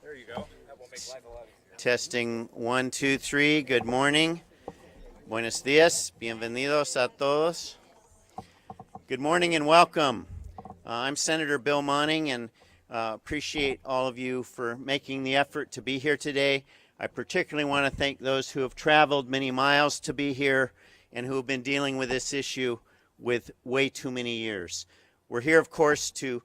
There you go. That will make life a lot easier. Testing 1, 2, 3. Good morning. Buenos días. Bienvenidos a todos. Good morning and welcome. I'm Senator Bill Monning, and appreciate all of you for making the effort to be here today. I particularly want to thank those who have traveled many miles to be here and who have been dealing with this issue with way too many years. We're here, of course, to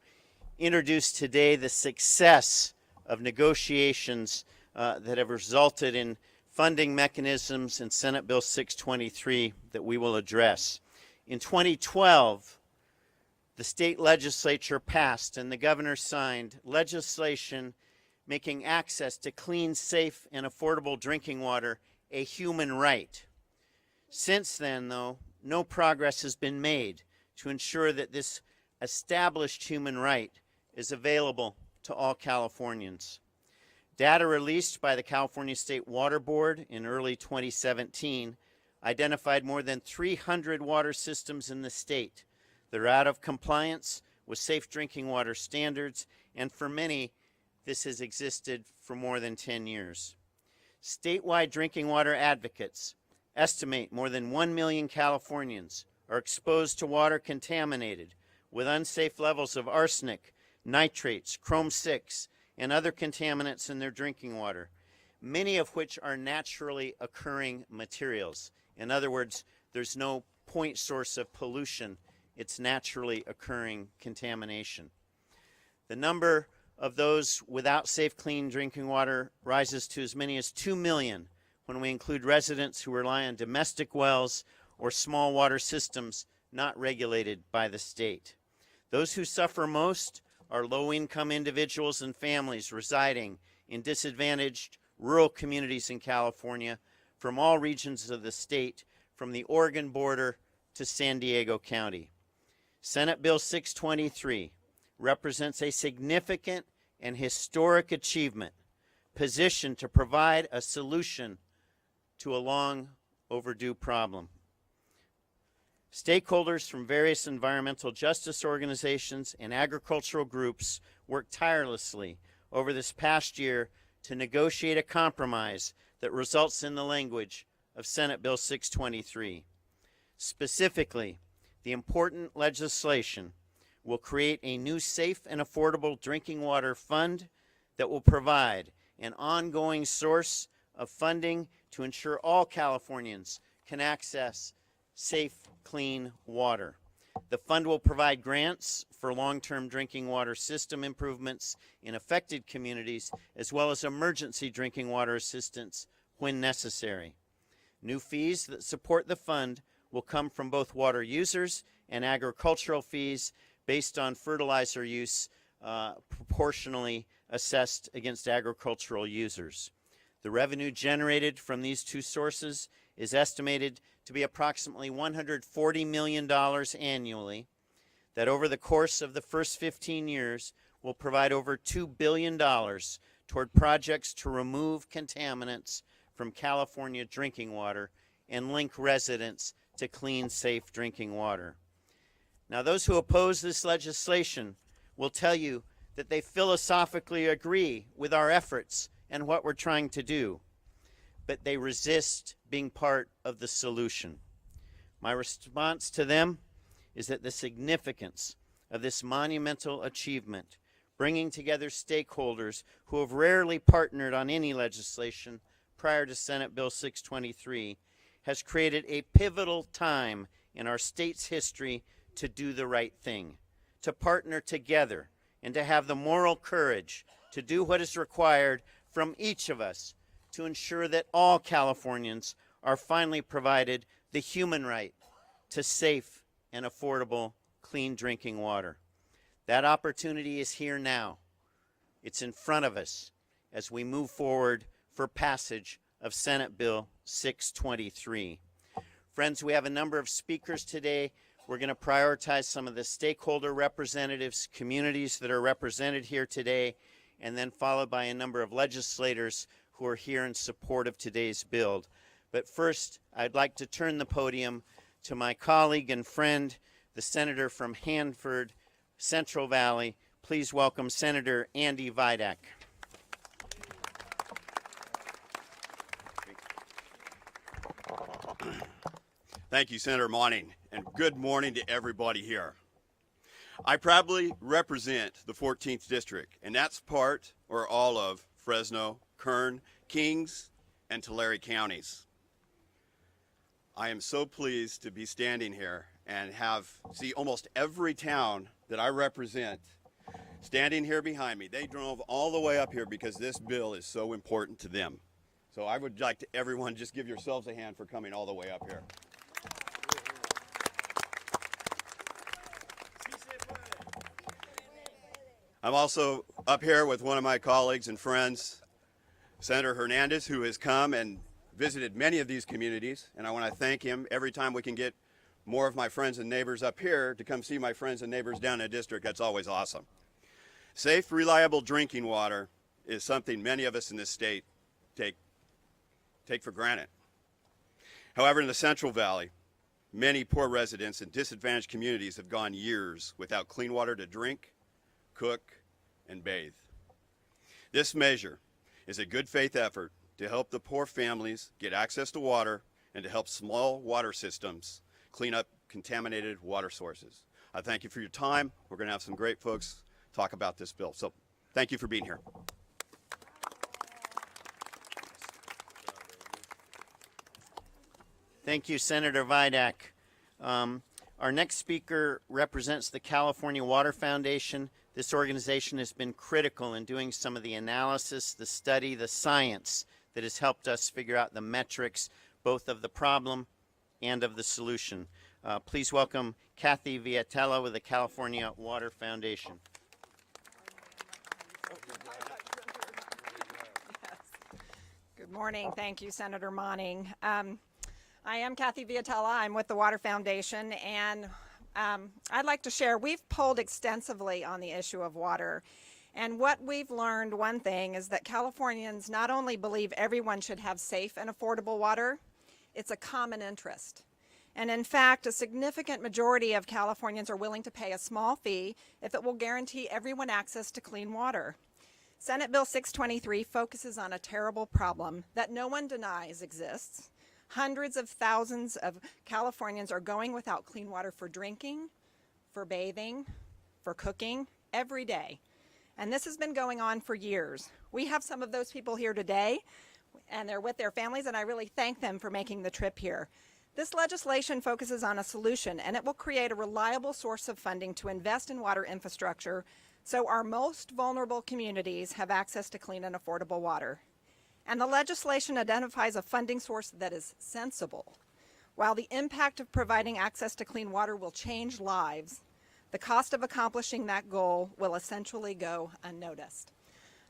introduce today the success of negotiations that have resulted in funding mechanisms in Senate Bill 623 that we will address. In 2012, the state legislature passed and the governor signed legislation making access to clean, safe, and affordable drinking water a human right. Since then, though, no progress has been made to ensure that this established human right is available to all Californians. Data released by the California State Water Board in early 2017 identified more than 300 water systems in the state that are out of compliance with safe drinking water standards, and for many, this has existed for more than 10 years. Statewide drinking water advocates estimate more than 1 million Californians are exposed to water contaminated with unsafe levels of arsenic, nitrates, chrome-6, and other contaminants in their drinking water, many of which are naturally occurring materials. In other words, there's no point source of pollution. It's naturally occurring contamination. The number of those without safe, clean drinking water rises to as many as 2 million when we include residents who rely on domestic wells or small water systems not regulated by the state. Those who suffer most are low-income individuals and families residing in disadvantaged rural communities in California from all regions of the state, from the Oregon border to San Diego County. Senate Bill 623 represents a significant and historic achievement positioned to provide a solution to a long overdue problem. Stakeholders from various environmental justice organizations and agricultural groups worked tirelessly over this past year to negotiate a compromise that results in the language of Senate Bill 623. Specifically, the important legislation will create a new safe and affordable drinking water fund that will provide an ongoing source of funding to ensure all Californians can access safe, clean water. The fund will provide grants for long-term drinking water system improvements in affected communities, as well as emergency drinking water assistance when necessary. New fees that support the fund will come from both water users and agricultural fees based on fertilizer use proportionally assessed against agricultural users. The revenue generated from these two sources is estimated to be approximately $140 million annually, that over the course of the first 15 years will provide over $2 billion toward projects to remove contaminants from California drinking water and link residents to clean, safe drinking water. Now, those who oppose this legislation will tell you that they philosophically agree with our efforts and what we're trying to do, but they resist being part of the solution. My response to them is that the significance of this monumental achievement, bringing together stakeholders who have rarely partnered on any legislation prior to Senate Bill 623, has created a pivotal time in our state's history to do the right thing, to partner together, and to have the moral courage to do what is required from each of us to ensure that all Californians are finally provided the human right to safe and affordable clean drinking water. That opportunity is here now. It's in front of us as we move forward for passage of Senate Bill 623. Friends, we have a number of speakers today. We're going to prioritize some of the stakeholder representatives, communities that are represented here today, and then followed by a number of legislators who are here in support of today's bill. But first, I'd like to turn the podium to my colleague and friend, the senator from Hanford, Central Valley. Please welcome Senator Andy Vidak. Thank you, Senator Monning, and good morning to everybody here. I proudly represent the 14th District, and that's part or all of Fresno, Kern, Kings, and Tulare counties. I am so pleased to be standing here and see almost every town that I represent standing here behind me. They drove all the way up here because this bill is so important to them. So I would like to everyone just give yourselves a hand for coming all the way up here. I'm also up here with one of my colleagues and friends, Senator Hernandez, who has come and visited many of these communities, and I want to thank him. Every time we can get more of my friends and neighbors up here to come see my friends and neighbors down in the district, that's always awesome. Safe, reliable drinking water is something many of us in this state take for granted. However, in the Central Valley, many poor residents in disadvantaged communities have gone years without clean water to drink, cook, and bathe. This measure is a good faith effort to help the poor families get access to water and to help small water systems clean up contaminated water sources. I thank you for your time. We're going to have some great folks talk about this bill. So thank you for being here. Thank you, Senator Vidak. Our next speaker represents the California Water Foundation. This organization has been critical in doing some of the analysis, the study, the science that has helped us figure out the metrics, both of the problem and of the solution. Please welcome Kathy Viatella with the California Water Foundation. Good morning. Thank you, Senator Monning. I am Kathy Viatella. I'm with the Water Foundation, and I'd like to share, we've polled extensively on the issue of water, and what we've learned, one thing, is that Californians not only believe everyone should have safe and affordable water, it's a common interest. And in fact, a significant majority of Californians are willing to pay a small fee if it will guarantee everyone access to clean water. Senate Bill 623 focuses on a terrible problem that no one denies exists. Hundreds of thousands of Californians are going without clean water for drinking, for bathing, for cooking, every day. And this has been going on for years. We have some of those people here today, and they're with their families, and I really thank them for making the trip here. This legislation focuses on a solution, and it will create a reliable source of funding to invest in water infrastructure so our most vulnerable communities have access to clean and affordable water. And the legislation identifies a funding source that is sensible. While the impact of providing access to clean water will change lives, the cost of accomplishing that goal will essentially go unnoticed.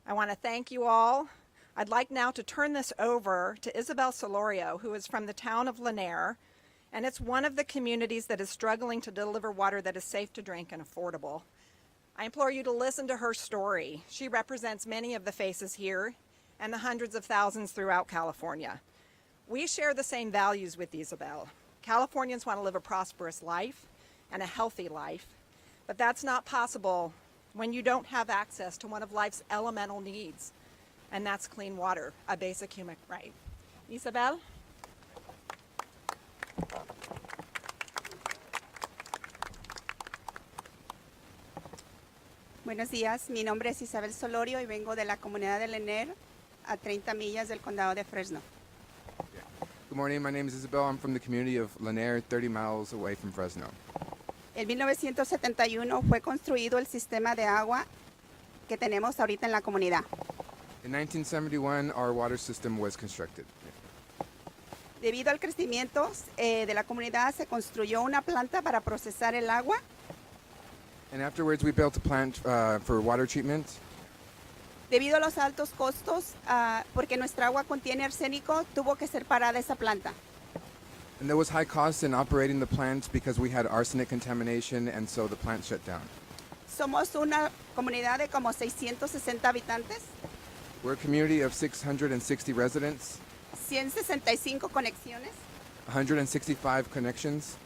I want to thank you all. I'd like now to turn this over to Isabel Solorio, who is from the town of Lanier, and it's one of the communities that is struggling to deliver water that is safe to drink and affordable. I implore you to listen to her story. She represents many of the faces here and the hundreds of thousands throughout California. We share the same values with Isabel. Californians want to live a prosperous life and a healthy life, but that's not possible when you don't have access to one of life's elemental needs, and that's clean water, a basic human right. Isabel? Buenos días, mi nombre es Isabel Solorio y vengo de la comunidad de Lanier, a 30 millas del condado de Fresno. Good morning, my name is Isabel. I'm from the community of Lanier, 30 miles away from Fresno. En 1971 fue construido el sistema de agua que tenemos ahorita en la comunidad. In 1971, our water system was constructed. Debido al crecimiento de la comunidad, se construyó una planta para procesar el agua. And afterwards, we built a plant for water treatment. Debido a los altos costos, porque nuestra agua contiene arsénico, tuvo que ser parada esa planta. And there was high costs in operating the plant because we had arsenic contamination, and so the plant shut down. Somos una comunidad de como 660 habitantes, We're a community of 660 residents, 165 conexiones. 165 connections.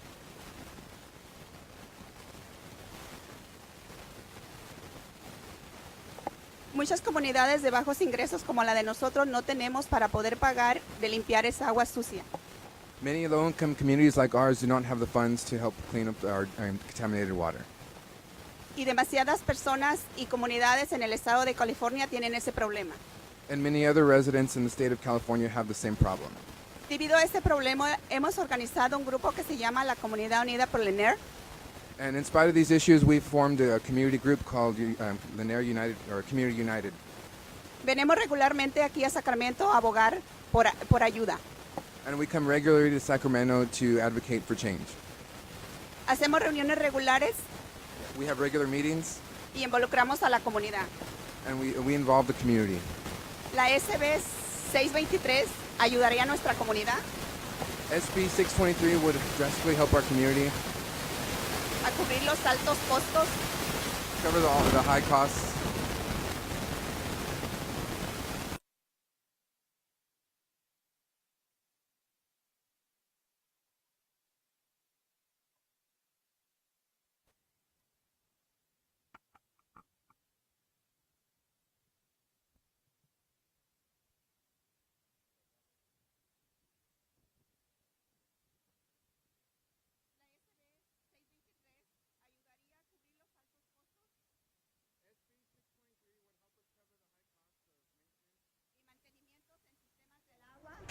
Muchas comunidades de bajos ingresos como la de nosotros no tenemos para poder pagar de limpiar esa agua sucia. Many low-income communities like ours do not have the funds to help clean up our contaminated water. Y demasiadas personas y comunidades en el estado de California tienen ese problema. And many other residents in the state of California have the same problem. Debido a este problema, hemos organizado un grupo que se llama la Comunidad Unida por Lanier. And in spite of these issues, we've formed a community group called Lanier United, or Community United. Venimos regularmente aquí a Sacramento a abogar por ayuda. And we come regularly to Sacramento to advocate for change. Hacemos reuniones regulares We have regular meetings, y involucramos a la comunidad. and we involve the community. La SB 623 ayudaría a nuestra comunidad SB 623 would drastically help our community a cubrir los altos costos cover the high costs.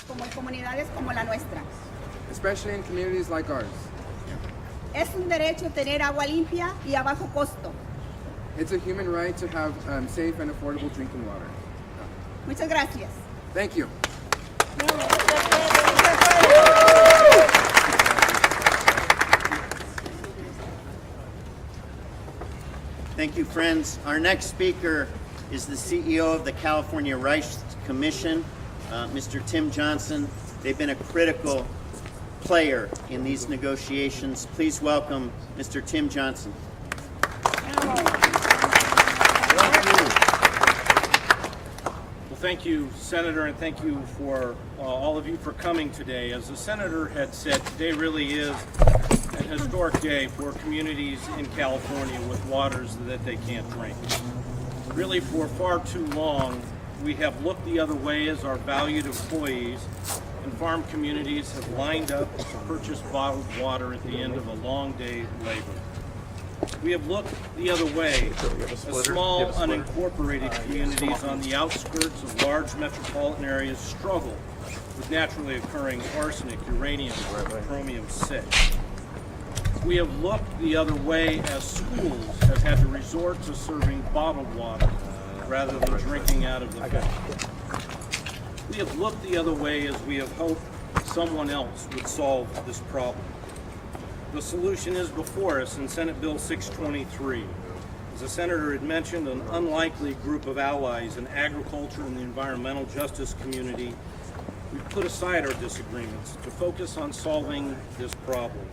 como en comunidades como la nuestra. Especially in communities like ours. Es un derecho tener agua limpia y a bajo costo. It's a human right to have safe and affordable drinking water. Muchas gracias. Thank you. Thank you, friends. Our next speaker is the CEO of the California Rights Commission, Mr. Tim Johnson. They've been a critical player in these negotiations. Please welcome Mr. Tim Johnson. Well, thank you, Senator, and thank you for all of you for coming today. As the Senator had said, today really is an historic day for communities in California with waters that they can't drink. Really, for far too long, we have looked the other way as our valued employees and farm communities have lined up to purchase bottled water at the end of a long day of labor. We have looked the other way as small, unincorporated communities on the outskirts of large metropolitan areas struggle with naturally occurring arsenic, uranium, and chromium-6. We have looked the other way as schools have had to resort to serving bottled water rather than drinking out of the fountain. We have looked the other way as we have hoped someone else would solve this problem. The solution is before us in Senate Bill 623. As the Senator had mentioned, an unlikely group of allies in agriculture and the environmental justice community, we've put aside our disagreements to focus on solving this problem.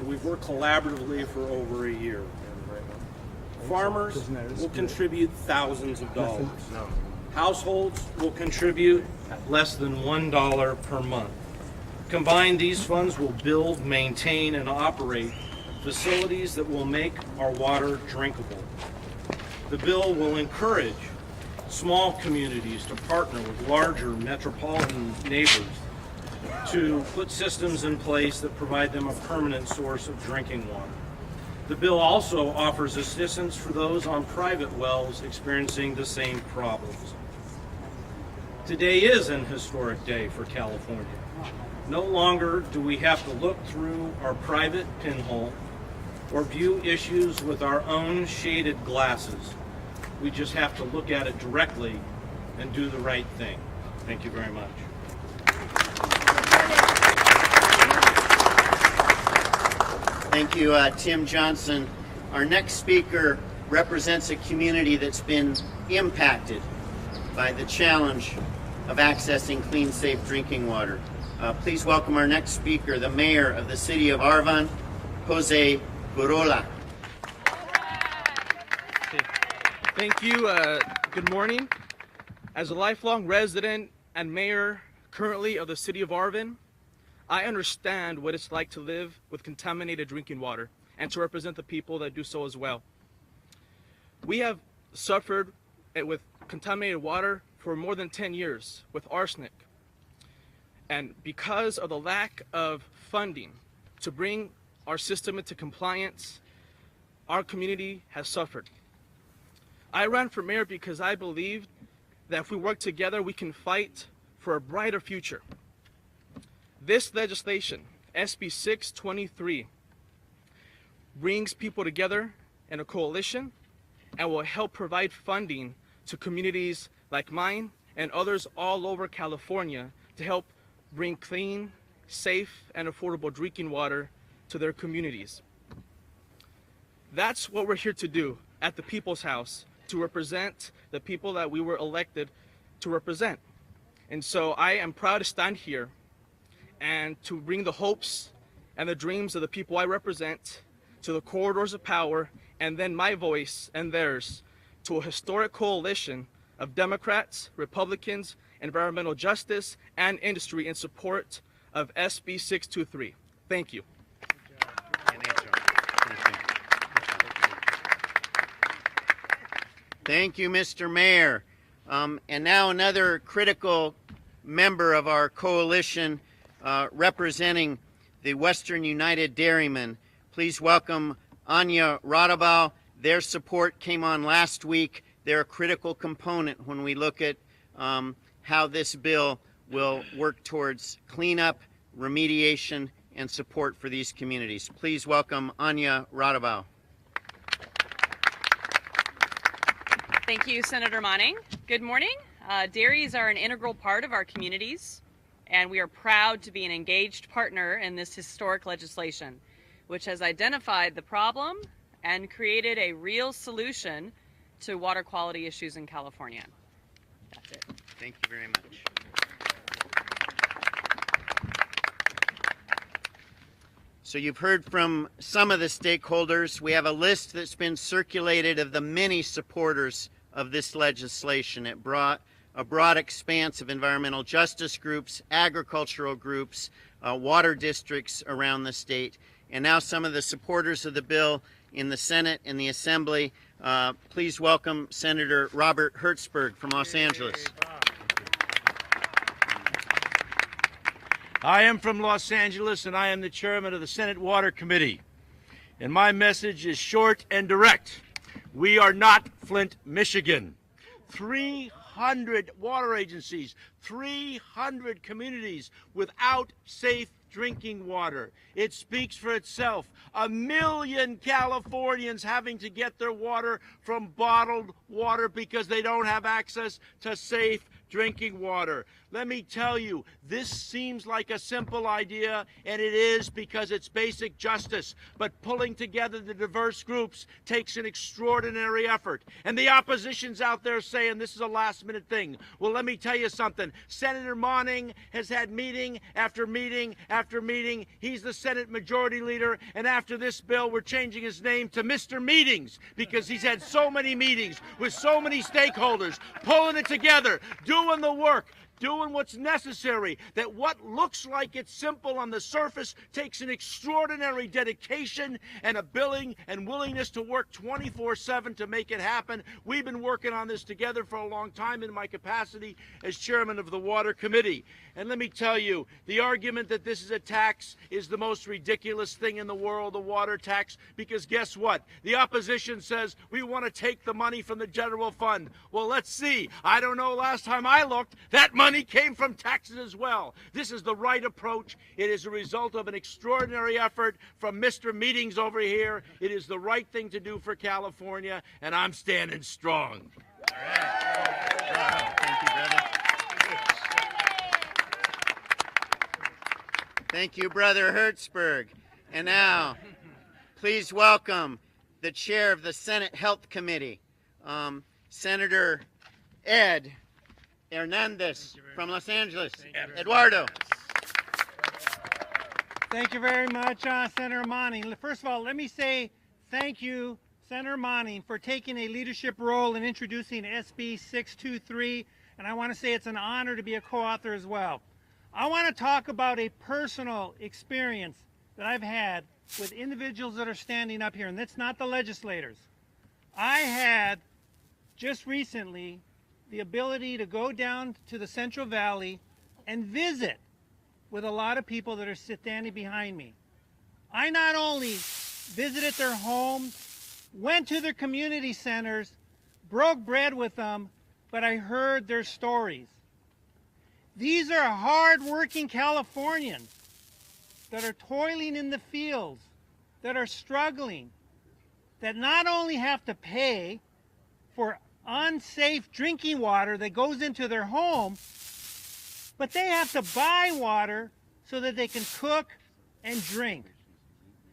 We've worked collaboratively for over a year. Farmers will contribute thousands of dollars. Households will contribute less than $1 per month. Combined, these funds will build, maintain, and operate facilities that will make our water drinkable. The bill will encourage small communities to partner with larger metropolitan neighbors to put systems in place that provide them a permanent source of drinking water. The bill also offers assistance for those on private wells experiencing the same problems. Today is an historic day for California. No longer do we have to look through our private pinhole or view issues with our own shaded glasses. We just have to look at it directly and do the right thing. Thank you very much. Thank you, Tim Johnson. Our next speaker represents a community that's been impacted by the challenge of accessing clean, safe drinking water. Please welcome our next speaker, the mayor of the city of Irvine, Jose Berola. Thank you. Good morning. As a lifelong resident and mayor currently of the city of Irvine, I understand what it's like to live with contaminated drinking water and to represent the people that do so as well. We have suffered with contaminated water for more than 10 years with arsenic. And because of the lack of funding to bring our system into compliance, our community has suffered. I ran for mayor because I believed that if we work together, we can fight for a brighter future. This legislation, SB 623, brings people together in a coalition and will help provide funding to communities like mine and others all over California to help bring clean, safe, and affordable drinking water to their communities. That's what we're here to do at the People's House, to represent the people that we were elected to represent. And so I am proud to stand here and to bring the hopes and the dreams of the people I represent to the corridors of power, and then my voice and theirs to a historic coalition of Democrats, Republicans, environmental justice, and industry in support of SB 623. Thank you. Thank you, Mr. Mayor. And now another critical member of our coalition representing the Western United Dairymen. Please welcome Anya Radabau. Their support came on last week. They're a critical component when we look at how this bill will work towards cleanup, remediation, and support for these communities. Please welcome Anya Radabau. Thank you, Senator Monning. Good morning. Dairies are an integral part of our communities, and we are proud to be an engaged partner in this historic legislation, which has identified the problem and created a real solution to water quality issues in California. That's it. Thank you very much. So you've heard from some of the stakeholders. We have a list that's been circulated of the many supporters of this legislation. It brought a broad expanse of environmental justice groups, agricultural groups, water districts around the state, and now some of the supporters of the bill in the Senate and the Assembly. Please welcome Senator Robert Hertzberg from Los Angeles. I am from Los Angeles, and I am the chairman of the Senate Water Committee. And my message is short and direct. We are not Flint, Michigan. 300 water agencies, 300 communities without safe drinking water. It speaks for itself. 1 million Californians having to get their water from bottled water because they don't have access to safe drinking water. Let me tell you, this seems like a simple idea, and it is because it's basic justice. But pulling together the diverse groups takes an extraordinary effort. And the opposition's out there saying this is a last-minute thing. Well, let me tell you something. Senator Monning has had meeting after meeting after meeting. He's the Senate Majority Leader, and after this bill, we're changing his name to Mr. Meetings because he's had so many meetings with so many stakeholders, pulling it together, doing the work, doing what's necessary, that what looks like it's simple on the surface takes an extraordinary dedication and a billing and willingness to work 24/7 to make it happen. We've been working on this together for a long time in my capacity as chairman of the Water Committee. And let me tell you, the argument that this is a tax is the most ridiculous thing in the world, the water tax, because guess what? The opposition says we want to take the money from the general fund. Well, let's see. I don't know, last time I looked, that money came from taxes as well. This is the right approach. It is a result of an extraordinary effort from Mr. Meetings over here. It is the right thing to do for California, and I'm standing strong. All right. Thank you, brother. Thank you, Brother Hertzberg. And now, please welcome the chair of the Senate Health Committee, Senator Ed Hernandez from Los Angeles. Eduardo. Thank you very much, Senator Monning. First of all, let me say thank you, Senator Monning, for taking a leadership role in introducing SB 623, and I want to say it's an honor to be a co-author as well. I want to talk about a personal experience that I've had with individuals that are standing up here, and that's not the legislators. I had just recently the ability to go down to the Central Valley and visit with a lot of people that are standing behind me. I not only visited their homes, went to their community centers, broke bread with them, but I heard their stories. These are hard-working Californians that are toiling in the fields, that are struggling, that not only have to pay for unsafe drinking water that goes into their home, but they have to buy water so that they can cook and drink.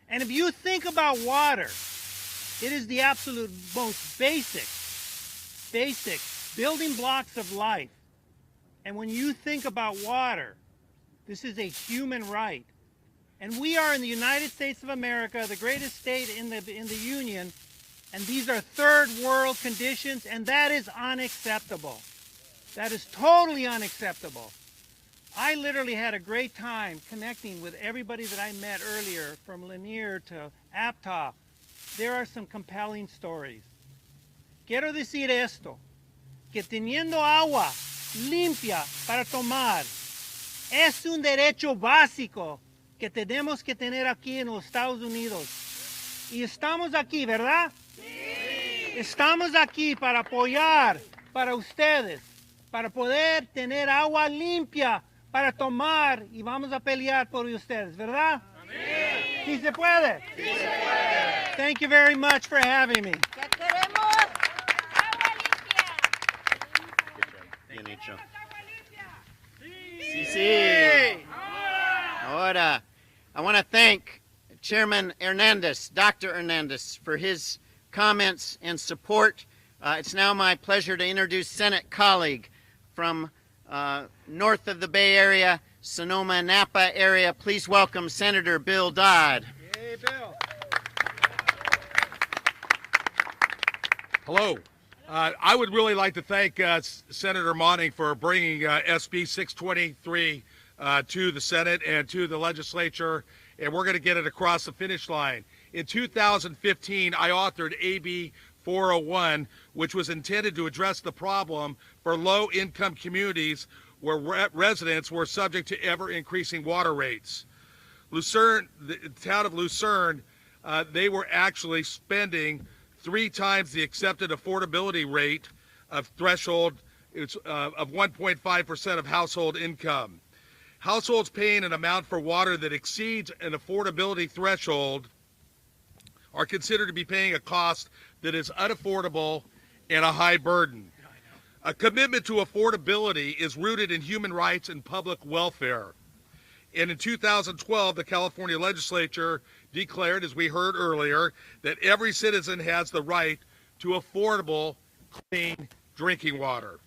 And if you think about water, it is the absolute most basic building blocks of life. And when you think about water, this is a human right. And we are in the United States of America, the greatest state in the Union, and these are third world conditions, and that is unacceptable. That is totally unacceptable. I literally had a great time connecting with everybody that I met earlier, from Lanier to Aptow. There are some compelling stories. Quiero decir esto, que teniendo agua limpia para tomar es un derecho básico que tenemos que tener aquí en los Estados Unidos. Y estamos aquí, ¿verdad? Sí. Estamos aquí para apoyar para ustedes, para poder tener agua limpia para tomar, y vamos a pelear por ustedes, ¿verdad? Amén. ¿Sí se puede? Sí se puede. Thank you very much for having me. Bien hecho. Sí, sí. Ahora, I want to thank Chairman Hernandez, Dr. Hernandez, for his comments and support. It's now my pleasure to introduce Senate colleague from north of the Bay Area, Sonoma, Napa area. Please welcome Senator Bill Dodd. Hey, Bill. Hello. I would really like to thank Senator Monning for bringing SB 623 to the Senate and to the legislature, and we're going to get it across the finish line. In 2015, I authored AB 401, which was intended to address the problem for low-income communities where residents were subject to ever-increasing water rates. Lucerne, the town of Lucerne, they were actually spending 3 times the accepted affordability rate of threshold of 1.5% of household income. Households paying an amount for water that exceeds an affordability threshold are considered to be paying a cost that is unaffordable and a high burden. A commitment to affordability is rooted in human rights and public welfare. And in 2012, the California legislature declared, as we heard earlier, that every citizen has the right to affordable, clean drinking water.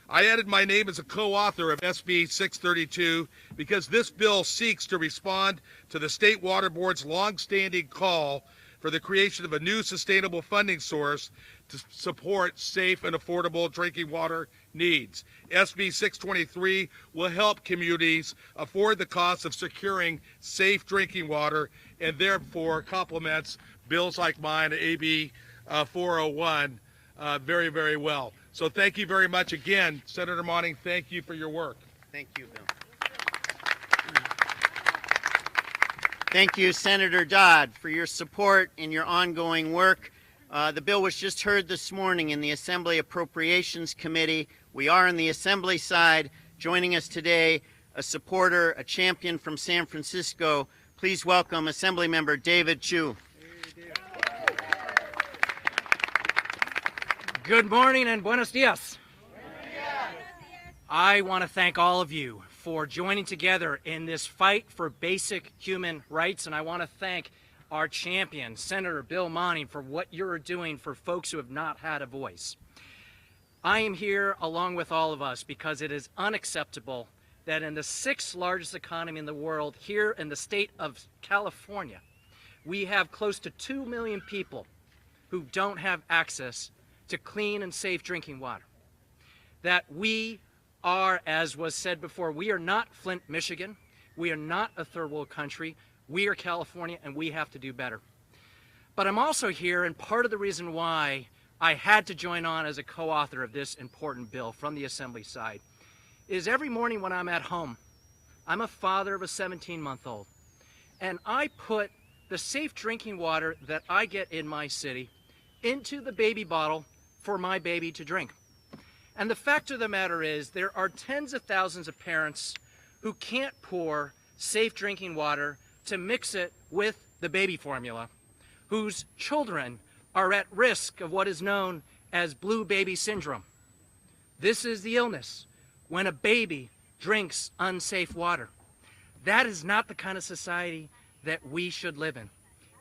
I added my name as a co-author of SB 632 because this bill seeks to respond to the State Water Board's long-standing call for the creation of a new sustainable funding source to support safe and affordable drinking water needs. SB 623 will help communities afford the cost of securing safe drinking water and therefore complements bills like mine, AB 401, very, very well. So thank you very much again, Senator Monning. Thank you for your work. Thank you, Bill. Thank you, Senator Dodd, for your support and your ongoing work. The bill was just heard this morning in the Assembly Appropriations Committee. We are on the Assembly side. Joining us today, a supporter, a champion from San Francisco. Please welcome Assemblymember David Chu. Good morning and buenos dias. I want to thank all of you for joining together in this fight for basic human rights, and I want to thank our champion, Senator Bill Monning, for what you're doing for folks who have not had a voice. I am here along with all of us because it is unacceptable that in the 6th largest economy in the world, here in the state of California, we have close to 2 million people who don't have access to clean and safe drinking water. That we are, as was said before, we are not Flint, Michigan. We are not a third world country. We are California, and we have to do better. But I'm also here, and part of the reason why I had to join on as a co-author of this important bill from the Assembly side is every morning when I'm at home, I'm a father of a 17-month-old, and I put the safe drinking water that I get in my city into the baby bottle for my baby to drink. And the fact of the matter is, there are tens of thousands of parents who can't pour safe drinking water to mix it with the baby formula, whose children are at risk of what is known as blue baby syndrome. This is the illness when a baby drinks unsafe water. That is not the kind of society that we should live in.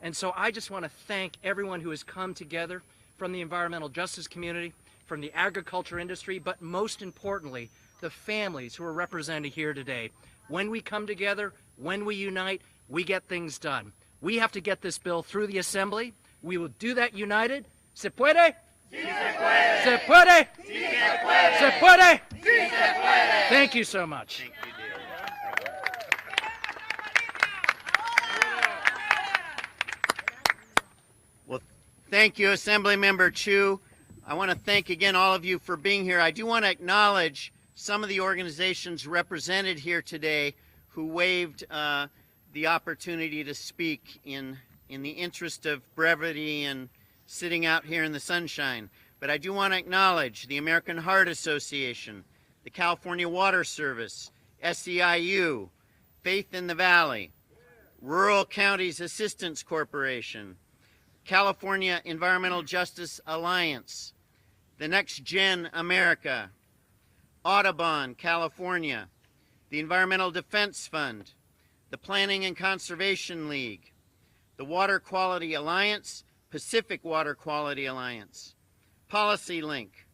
And so I just want to thank everyone who has come together from the environmental justice community, from the agriculture industry, but most importantly, the families who are represented here today. When we come together, when we unite, we get things done. We have to get this bill through the Assembly. We will do that united. ¿Se puede? Sí se puede. ¿Se puede? Sí se puede. ¿Se puede? Sí se puede. Thank you so much. Well, thank you, Assemblymember Chu. I want to thank again all of you for being here. I do want to acknowledge some of the organizations represented here today who waived the opportunity to speak in the interest of brevity and sitting out here in the sunshine. But I do want to acknowledge the American Heart Association, the California Water Service, SEIU, Faith in the Valley, Rural Counties Assistance Corporation, California Environmental Justice Alliance, the Next Gen America, Audubon, California, the Environmental Defense Fund, the Planning and Conservation League, the Water Quality Alliance, Pacific Water Quality Alliance, Policy Link,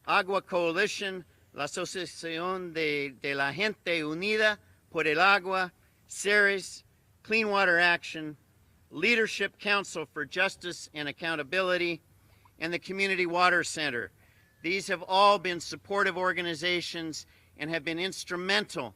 Agua Coalition, la Asociación de la Gente Unida por el Agua, CERES, Clean Water Action, Leadership Council for Justice and Accountability, and the Community Water Center. These have all been supportive organizations and have been instrumental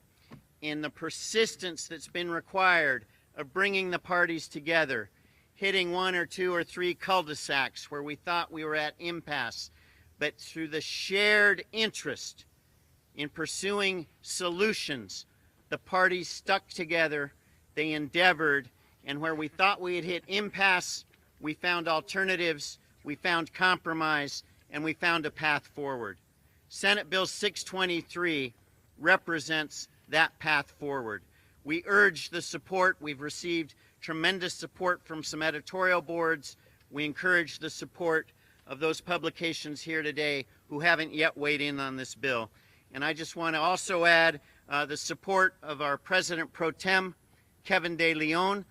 in the persistence that's been required of bringing the parties together, hitting one or two or three cul-de-sacs where we thought we were at impasse, but through the shared interest in pursuing solutions, the parties stuck together, they endeavored, and where we thought we had hit impasse, we found alternatives, we found compromise, and we found a path forward. Senate Bill 623 represents that path forward. We urge the support. We've received tremendous support from some editorial boards. We encourage the support of those publications here today who haven't yet weighed in on this bill. And I just want to also add the support of our President Pro Tem, Kevin De Leon,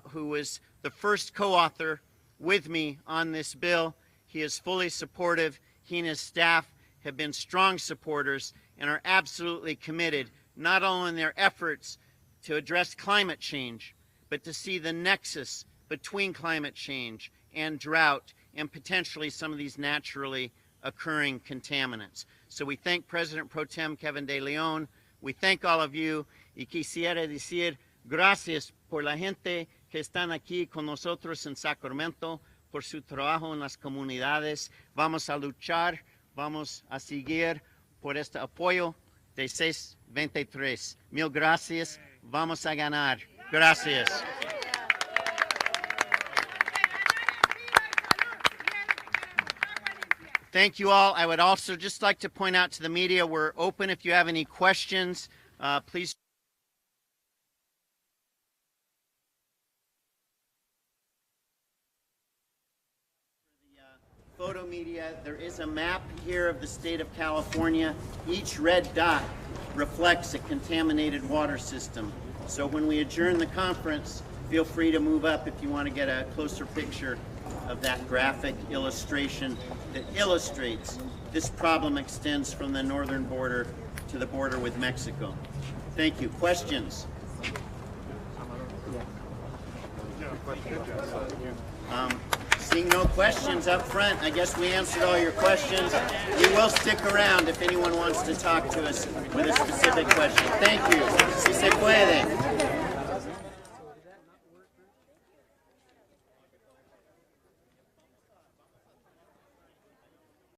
who was the first co-author with me on this bill. He is fully supportive. He and his staff have been strong supporters and are absolutely committed, not only in their efforts to address climate change, but to see the nexus between climate change and drought and potentially some of these naturally occurring contaminants. So we thank President Pro Tem Kevin De Leon. We thank all of you. Y quisiera decir gracias por la gente que están aquí con nosotros en Sacramento, por su trabajo en las comunidades. Vamos a luchar, vamos a seguir por este apoyo de 623. Mil gracias. Vamos a ganar. Gracias. Thank you all. I would also just like to point out to the media, we're open if you have any questions. Please. For the photo media, there is a map here of the state of California. Each red dot reflects a contaminated water system. So when we adjourn the conference, feel free to move up if you want to get a closer picture of that graphic illustration that illustrates this problem extends from the northern border to the border with Mexico. Thank you. Questions? Seeing no questions up front, I guess we answered all your questions. We will stick around if anyone wants to talk to us with a specific question. Thank you. Si se puede.